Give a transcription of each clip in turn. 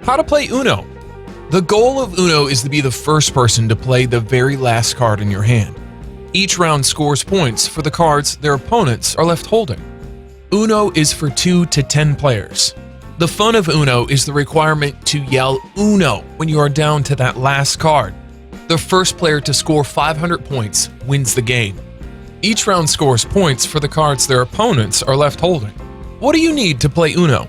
How to play Uno. The goal of Uno is to be the first person to play the very last card in your hand. Each round scores points for the cards their opponents are left holding. Uno is for 2 to 10 players. The fun of Uno is the requirement to yell Uno when you are down to that last card. The first player to score 500 points wins the game. Each round scores points for the cards their opponents are left holding. What do you need to play Uno?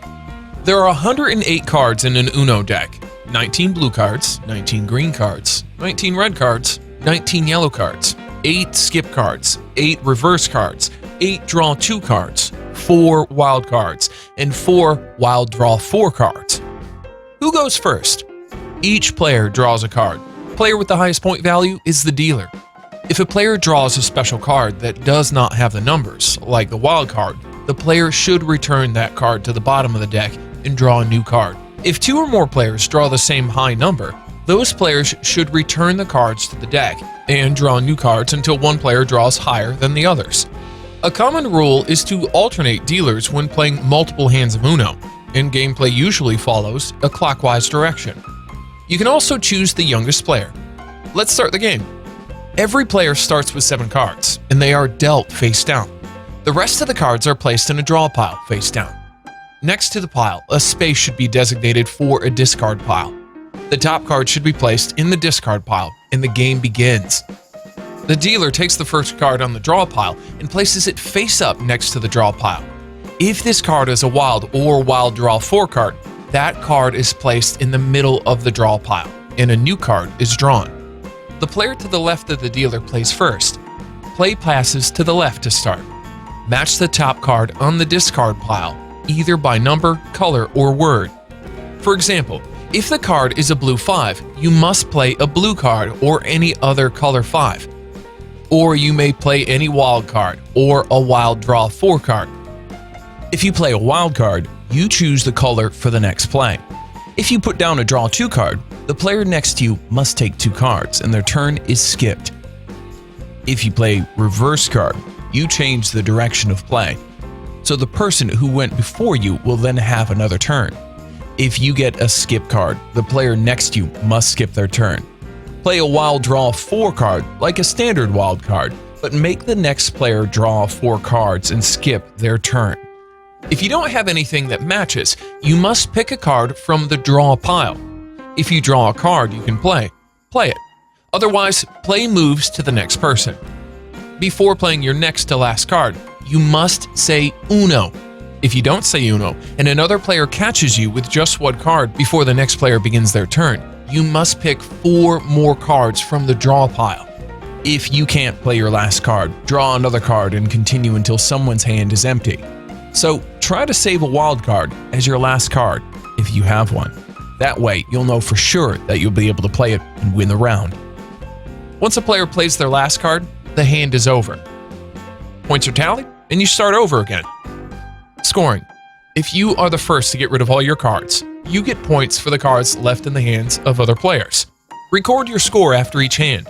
There are 108 cards in an Uno deck. 19 blue cards, 19 green cards, 19 red cards, 19 yellow cards, 8 skip cards, 8 reverse cards, 8 draw 2 cards, 4 wild cards, and 4 wild draw 4 cards. Who goes first? Each player draws a card. Player with the highest point value is the dealer. If a player draws a special card that does not have the numbers, like the wild card, the player should return that card to the bottom of the deck and draw a new card. If 2 or more players draw the same high number, those players should return the cards to the deck and draw new cards until one player draws higher than the others. A common rule is to alternate dealers when playing multiple hands of Uno, and gameplay usually follows a clockwise direction. You can also choose the youngest player. Let's start the game. Every player starts with 7 cards, and they are dealt face down. The rest of the cards are placed in a draw pile face down. Next to the pile, a space should be designated for a discard pile. The top card should be placed in the discard pile, and the game begins. The dealer takes the first card on the draw pile and places it face up next to the draw pile. If this card is a wild or wild draw 4 card, that card is placed in the middle of the draw pile, and a new card is drawn. The player to the left of the dealer plays first. Play passes to the left to start. Match the top card on the discard pile, either by number, color, or word. For example, if the card is a blue 5, you must play a blue card or any other color 5. Or you may play any wild card or a wild draw 4 card. If you play a wild card, you choose the color for the next play. If you put down a draw 2 card, the player next to you must take 2 cards and their turn is skipped. If you play reverse card, you change the direction of play. So the person who went before you will then have another turn. If you get a skip card, the player next to you must skip their turn. Play a wild draw 4 card like a standard wild card, but make the next player draw 4 cards and skip their turn. If you don't have anything that matches, you must pick a card from the draw pile. If you draw a card you can play it. Otherwise, play moves to the next person. Before playing your next to last card, you must say Uno. If you don't say Uno and another player catches you with just 1 card before the next player begins their turn, you must pick 4 more cards from the draw pile. If you can't play your last card, draw another card and continue until someone's hand is empty. So try to save a wild card as your last card if you have one. That way, you'll know for sure that you'll be able to play it and win the round. Once a player plays their last card, the hand is over. Points are tallied, and you start over again. Scoring. If you are the first to get rid of all your cards, you get points for the cards left in the hands of other players. Record your score after each hand.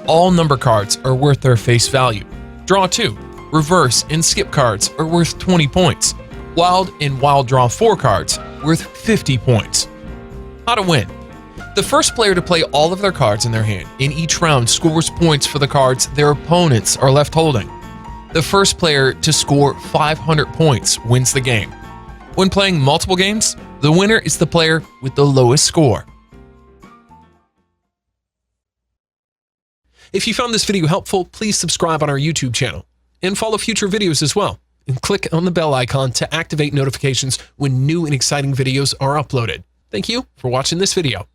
All number cards are worth their face value. Draw 2, reverse, and skip cards are worth 20 points. Wild and wild draw 4 cards worth 50 points. How to win. The first player to play all of their cards in their hand in each round scores points for the cards their opponents are left holding. The first player to score 500 points wins the game. When playing multiple games, the winner is the player with the lowest score. If you found this video helpful, please subscribe on our YouTube channel and follow future videos as well. And click on the bell icon to activate notifications when new and exciting videos are uploaded. Thank you for watching this video.